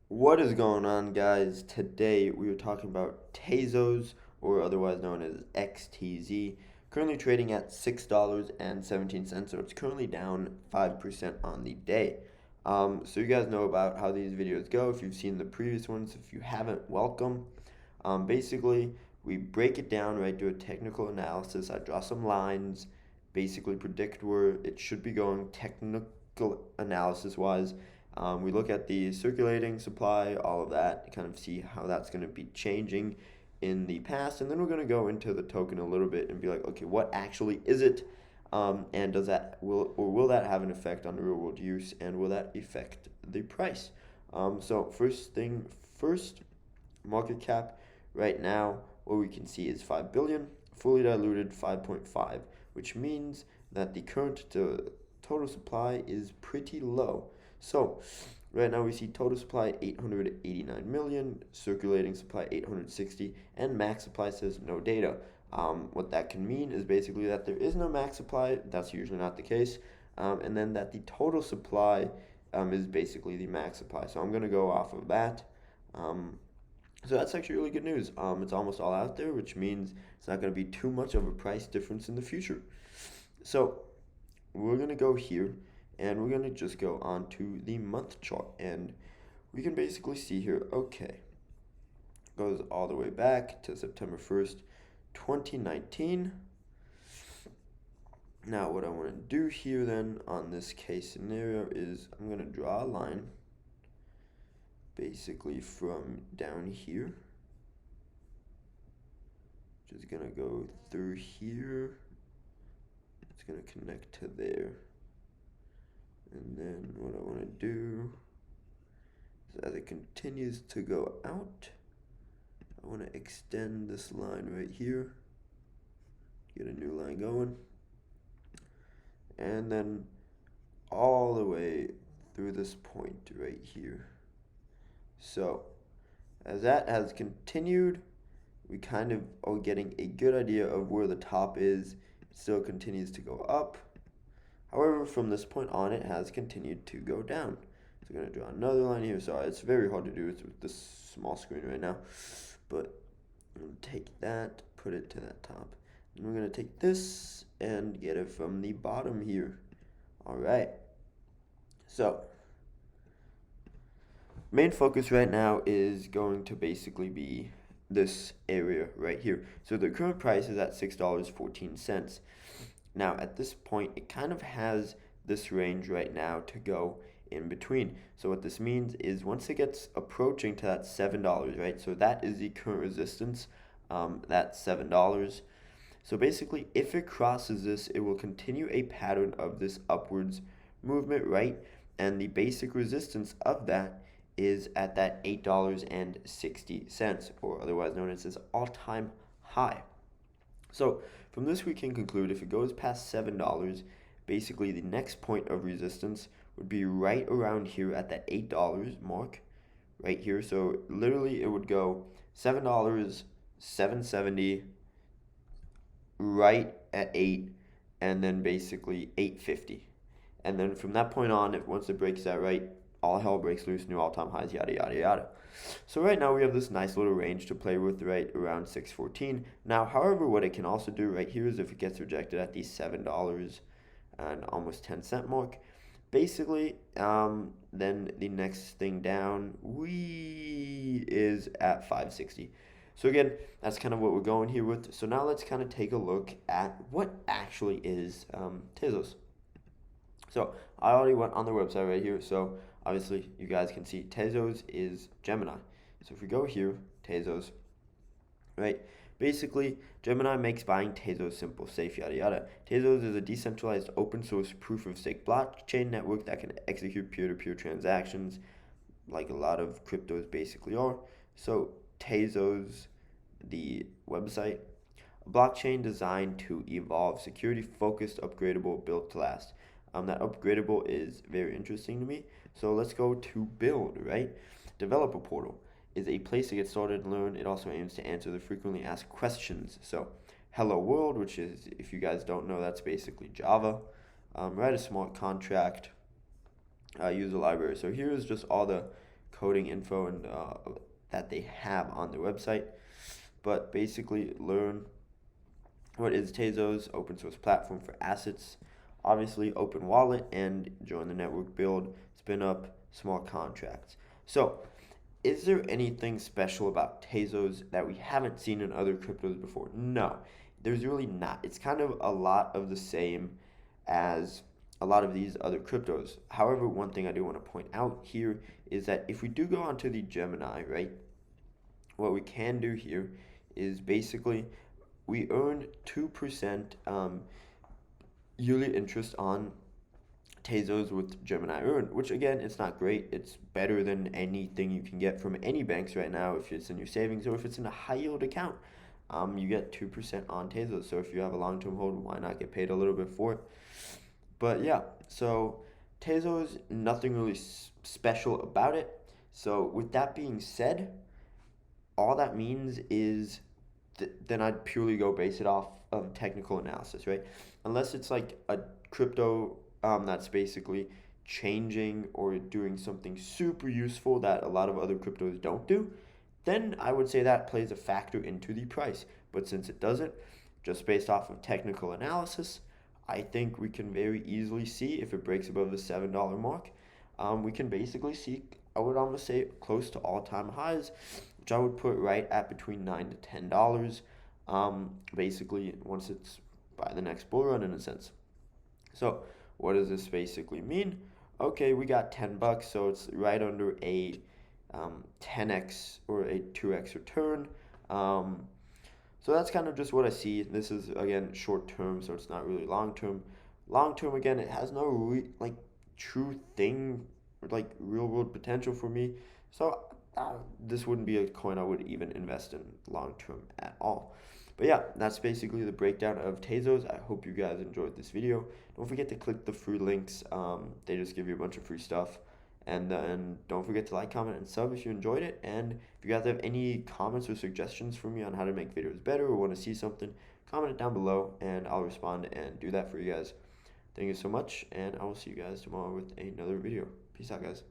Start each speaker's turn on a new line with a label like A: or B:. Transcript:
A: What is going on, guys? Today we are talking about Tezos, or otherwise known as XTZ, currently trading at $6.17, so it's currently down 5% on the day. So you guys know about how these videos go. If you've seen the previous ones, if you haven't, welcome. Basically, we break it down, right, do a technical analysis. I draw some lines, basically predict where it should be going technical analysis wise. We look at the circulating supply, all of that, kind of see how that's going to be changing in the past, and then we're going to go into the token a little bit and be like, okay, what actually is it, and will that have an effect on real world use, and will that affect the price? So first thing first, market cap right now, what we can see is 5 billion, fully diluted 5.5, which means that the current total supply is pretty low. So right now we see total supply 889 million, circulating supply 860, and max supply says no data. What that can mean is basically that there is no max supply. That's usually not the case. And then that the total supply is basically the max supply. So I'm going to go off of that. So that's actually really good news. It's almost all out there, which means it's not going to be too much of a price difference in the future. So we're going to go here and we're going to just go on to the month chart, and we can basically see here, okay, goes all the way back to September 1st, 2019. Now what I want to do here then on this case scenario is I'm going to draw a line basically from down here, just going to go through here. It's going to connect to there. And then what I want to do is, as it continues to go out, I want to extend this line right here, get a new line going, and then all the way through this point right here. So as that has continued, we kind of are getting a good idea of where the top is. It still continues to go up. However, from this point on, it has continued to go down. So I'm going to draw another line here. Sorry, it's very hard to do with this small screen right now. But I'm going to take that, put it to that top. And we're going to take this and get it from the bottom here. All right. So main focus right now is going to basically be this area right here. So the current price is at $6.14. Now, at this point, it kind of has this range right now to go in between. So what this means is once it gets approaching to that $7, right? So that is the current resistance, that's $7. So basically, if it crosses this, it will continue a pattern of this upwards movement, right? And the basic resistance of that is at that $8.60, or otherwise known as this all-time high. So from this we can conclude if it goes past $7, basically the next point of resistance would be right around here at that $8 mark, right here. So literally it would go $7, $7.70, right at 8, and then basically $8.50. And then from that point on, once it breaks that right, all hell breaks loose, new all-time highs, yada, yada, yada. So right now we have this nice little range to play with right around 614. Now, however, what it can also do right here is if it gets rejected at the $7 and almost 10-cent mark, basically, then the next thing down is at 560. So again, that's kind of what we're going here with. So now let's kind of take a look at what actually is Tezos. So I already went on the website right here. So obviously you guys can see Tezos is Gemini. So if we go here, Tezos, right? Basically, Gemini makes buying Tezos simple, safe, yada yada. Tezos is a decentralized open source proof of stake blockchain network that can execute peer-to-peer transactions like a lot of cryptos basically are. So Tezos, the website, a blockchain designed to evolve, security focused, upgradable, built to last. That upgradable is very interesting to me. So let's go to build, right? Developer portal is a place to get started and learn. It also aims to answer the frequently asked questions. So hello world, which is, if you guys don't know, that's basically Java. Write a smart contract, use a library. So here is just all the coding info and that they have on their website. But basically, learn what is Tezos, open source platform for assets, obviously open wallet, and join the network, build, spin up small contracts. So, is there anything special about Tezos that we haven't seen in other cryptos before? No, there's really not. It's kind of a lot of the same as a lot of these other cryptos. However, one thing I do want to point out here is that if we do go onto the Gemini, right, what we can do here is basically we earn 2% yearly interest on Tezos with Gemini Earn, which again, it's not great. It's better than anything you can get from any banks right now if it's in your savings or if it's in a high yield account. You get 2% on Tezos. So if you have a long term hold, why not get paid a little bit for it? But yeah, so Tezos, nothing really special about it. So with that being said, all that means is then I'd purely go base it off of technical analysis, right? Unless it's like a crypto that's basically changing or doing something super useful that a lot of other cryptos don't do, then I would say that plays a factor into the price. But since it doesn't, just based off of technical analysis, I think we can very easily see if it breaks above the $7 mark. We can basically see, I would almost say, close to all-time highs, which I would put right at between $9 to $10. Basically, once it's by the next bull run, in a sense. So, what does this basically mean? Okay, we got $10, so it's right under a 10x or a 2x return. So that's kind of just what I see. This is again short term, so it's not really long term. Long term, again, it has no true thing like real world potential for me. So this wouldn't be a coin I would even invest in long term at all. But yeah, that's basically the breakdown of Tezos. I hope you guys enjoyed this video. Don't forget to click the free links. They just give you a bunch of free stuff. And then don't forget to like, comment, and sub if you enjoyed it. And if you guys have any comments or suggestions for me on how to make videos better or want to see something, comment it down below and I'll respond and do that for you guys. Thank you so much, and I will see you guys tomorrow with another video. Peace out, guys.